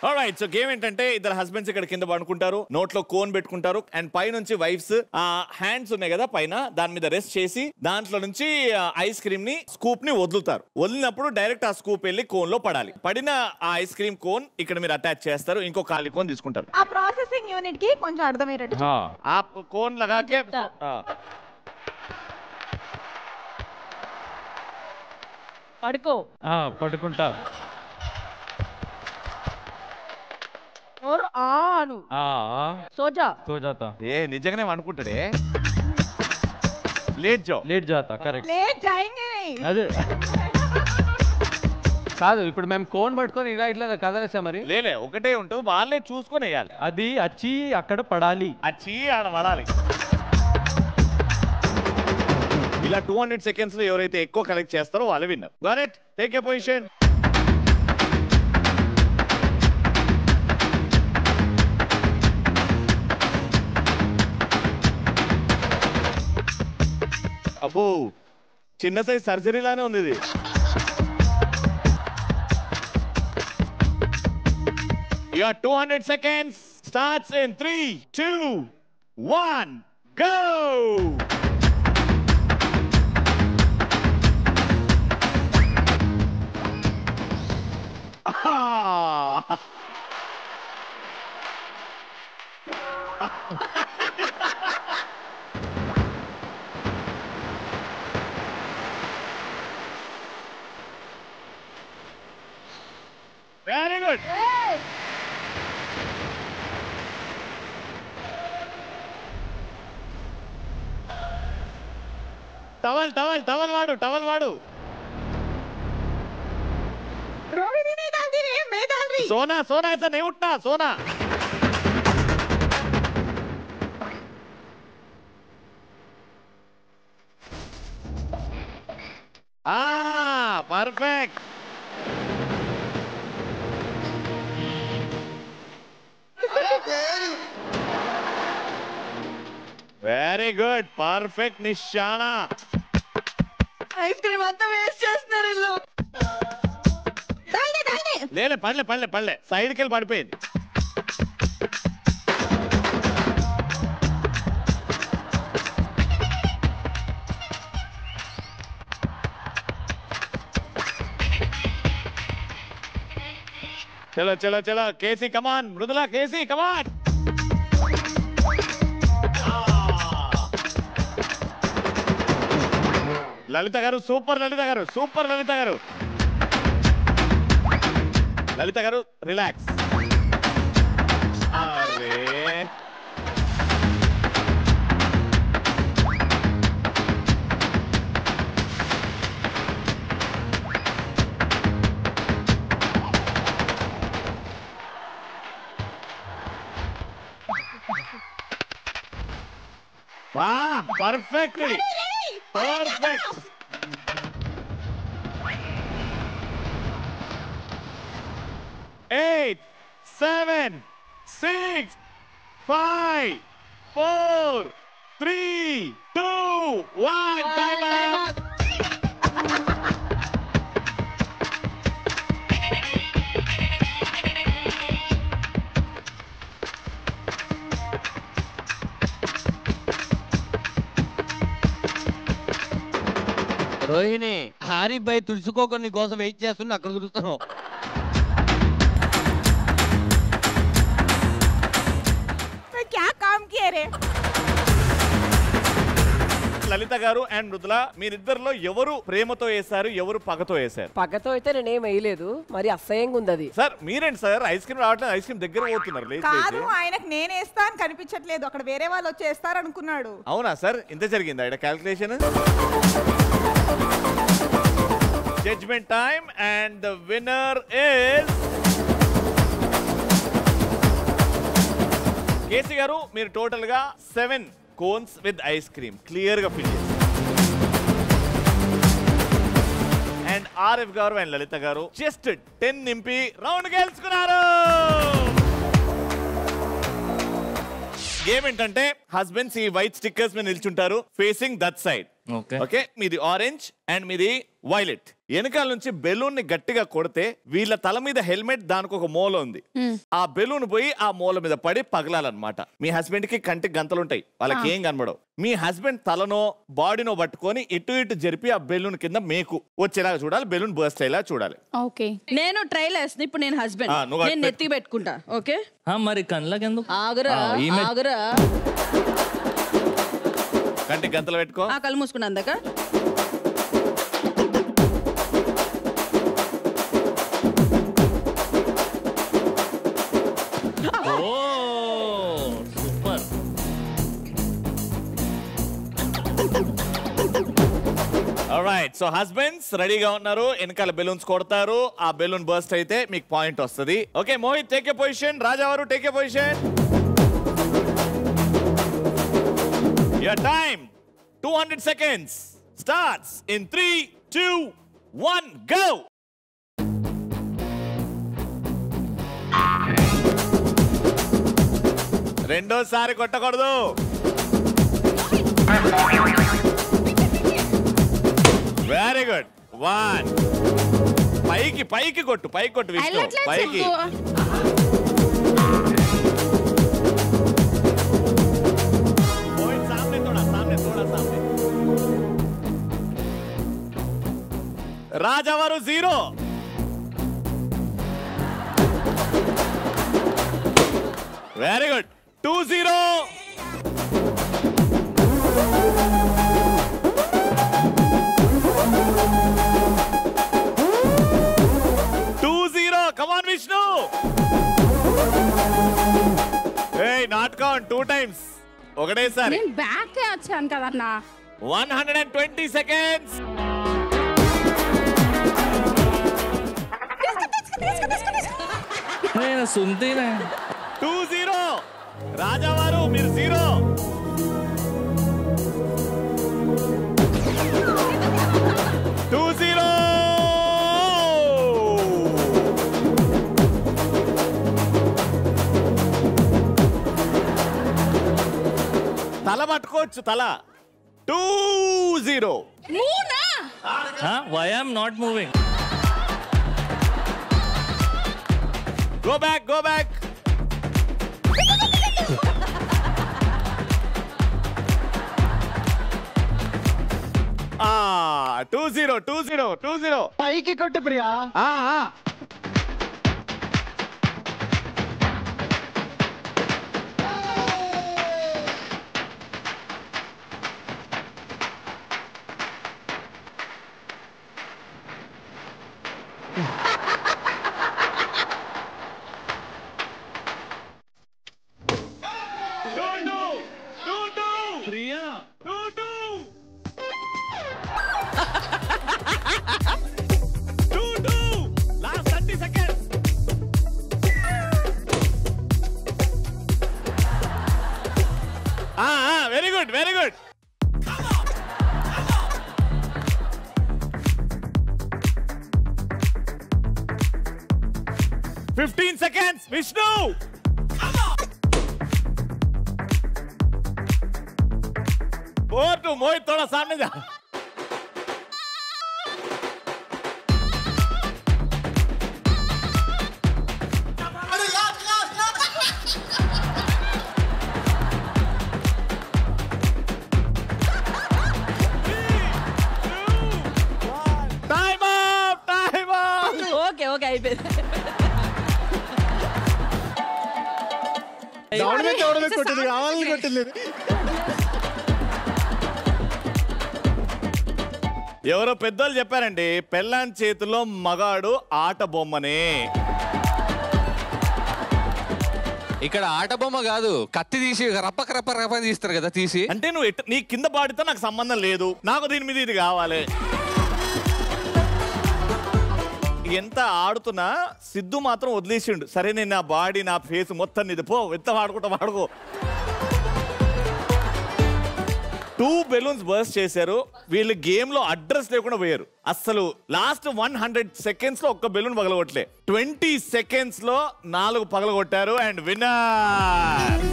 Alright so game ఏంటంటే ఇద్దరు husbands ఇక్కడ కింద పడుకుంటారు నోట్లో కోన్ పెట్టుకుంటారు అండ్ పై నుంచి వైఫ్స్ హ్యాండ్స్ ఉన్నాయి కదా పైన దాని మీద రెస్ట్ చేసి దాంట్లో నుంచి ఐస్ క్రీమ్ ని స్కూప్ ని వదులుతారు వదిలినప్పుడు డైరెక్ట్ ఆ స్కూప్ వెళ్ళి కోన్ లో పడాలి పడిన ఆ ఐస్ క్రీమ్ కోన్ ఇక్కడ మీరు అటాచ్ చేస్తారు ఇంకో ఖాళీ కోన్ తీసుకుంటారు ఆ ప్రాసెసింగ్ యూనిట్ కి కొంచెం అర్థమయ్యేటట్టు ఆ కోన్ లగాకే పడుకో పడుకుంటా సోజా సోజాతా ఏ నిజంగానే అనుకుంటాడే లేట్ జాతా కరెక్ట్ లేట్ జాయింగే అదే కాదు ఇప్పుడు మేము కోన్ పట్టుకొని ఇలా ఇట్లా కదలేసా మరి లేలే ఒకటే ఉంటుంది వాళ్ళే చూసుకొని వేయాలి అది వచ్చి అక్కడ పడాలి వచ్చి ఆడ పడాలి ఇలా 200 సెకండ్స్ లో ఎవరైతే ఎక్కువ కలెక్ట్ చేస్తారో వాళ్ళు winner got it take a position అబ్బో చిన్న సైజ్ సర్జరీ లానే ఉంది ఇది Your 200 seconds starts in 3, 2, 1, go! Very good. Towel వాడు सोना ऐसा नहीं उठना सोना परफेक्ट वेरी गुड परफेक्ट निशाना ఐస్ క్రీమ్ అంతా వేస్ట్ చేస్తున్నారు ఇల్లు లేలే పడలే సైడ్కి వెళ్ళి పడిపోయింది చలో కేసీ కమాన్ మృదులా కేసీ కమాన్ లలిత గారు సూపర్ లలిత గారు రిలాక్స్ అరే పర్ఫెక్ట్ 8, 7, 6, 5, 4, 3, 2, 1. Time out. రోహిణి హారిఫ్ భాయ్ తుడుచుకోక నీ కోసం వెయిట్ చేస్తున్నా అక్కడ తుడుస్తున్నావు क्या काम किए रे లలిత గారు అండ్ మృదుల మీరిద్దరిలో ఎవరు ప్రేమతో వేశారు ఎవరు పగతో వేశారు పగతో అయితే నేనేం వేయలేదు మరి అసహ్యంగా ఉంది అది సార్ మీరేంటి సార్ ఐస్ క్రీమ్ రావట్లేదు ఐస్ క్రీమ్ దగ్గర పోతున్నారు కాదు ఆయనకు నేను వేస్తా అని కనిపించట్లేదు అక్కడ వేరే వాళ్ళు వచ్చి వేస్తారు అనుకున్నాడు అవునా సార్ ఇంత జరిగిందా ఇక్కడ calculation judgement time and the winner is KC గారు మీరు టోటల్ గా 7 cones with ice cream clear గా ఫిల్ చేశారు అండ్ ఆర్ఎఫ్ గారు అండ్ లలిత గారు జస్ట్ 10 నింపి రౌండ్ గెలుచుకున్నారు గేమ్ ఏంటంటే హస్బెండ్స్ ఈ వైట్ స్టిక్కర్స్ మీద నిల్చుంటారు ఫేసింగ్ దట్ సైడ్ ఓకే మీది ఆరెంజ్ అండ్ మీది వైలెట్. వెనకాల నుంచి బెలూన్ ని గట్టిగా కొడితే వీళ్ళ తల మీద హెల్మెట్, దానికి ఒక మూల ఉంది. ఆ బెలూన్ పోయి ఆ మూల మీద పడి పగలాలన్నమాట. మీ హస్బెండ్ కి కంటికి గంతలుంటాయి, వాళ్ళకి ఏం కనబడవు. మీ హస్బెండ్ తలనో బాడీనో పట్టుకొని ఇటు ఇటు జరిపి ఆ బెలూన్ కింద మేకు వచ్చేలాగా చూడాలి, బెలూన్ బర్స్ట్ అయ్యేలా చూడాలి. ఓకే నేను ట్రైల్ వేస్తాను. ఇప్పుడు నేను హస్బెండ్, నేను నెత్తి పెట్టుకుంటా. ఓకే మరి కళ్ళకి ఎందుకు? ఆగరా ఆగరా, కంటికి గంతలు పెట్టుకో. కళ్ళు మూసుకున్నా అందాక. సూపర్. ఆల్రైట్, సో హస్బెండ్స్ రెడీగా ఉన్నారు, వెనకాల బెలూన్స్ కొడతారు. ఆ బెలూన్ బర్స్ట్ అయితే మీకు పాయింట్ వస్తుంది. Okay Mohit take a position, రాజావారు take a position. Your time 200 seconds starts in 3, 2, 1, go. రెండోసారి కొట్టకూడదు. Very good. 1 పైకి పైకి కొట్టు, పైకి కొట్టు విష్ణు, పైకి. రాజావారు 0. Very good. 2-0. Come on Vishnu. Hey, not count 2 times. ఒకటేసారి. నేను బ్యాక్ వచ్చాను కదన్నా. 120 seconds. నేను సుంతీనే. 2-0. రాజావారు మీరు 0. తల పట్టుకోవచ్చు, తల. 2-0. Why I'm not moving? Go back, go back. Ah, 2-0, 2-0, 2-0. పైకి కొట్టు Priya. Very good, very good. Come on, come on. 15 seconds, Vishnu. Come on. 4-2, Mohit थोड़ा सामने जा. ఓకే అయిపోయింది. కొట్టింది, కావాలని కొట్టింది. ఎవరో పెద్దోళ్ళు చెప్పారండి, పెళ్ళాం చేతిలో మగాడు ఆట బొమ్మనే. ఇక్కడ ఆట బొమ్మ కాదు, కత్తి తీసి రప్ప రప్ప రప్ప తీస్తారు కదా, తీసి. అంటే నువ్వు నీ కింద బాడితో నాకు సంబంధం లేదు, నాకు దీని మీద ఇది కావాలి. ఎంత ఆడుతున్నా సిద్ధు మాత్రం వదిలేసిండు. సరే నేను నా బాడీ నా ఫేస్ మొత్తం ఇది పో, ఎంత వాడుకుంటా వాడుకో. 2 బెలూన్స్ బర్స్ట్ చేశారు. వీళ్ళు గేమ్ లో అడ్రస్ లేకుండా పోయారు. అసలు లాస్ట్ 100 సెకండ్స్ లో ఒక్క బెలూన్ పగలగొట్టలే. 20 సెకండ్స్ లో 4 పగలగొట్టారు. And winner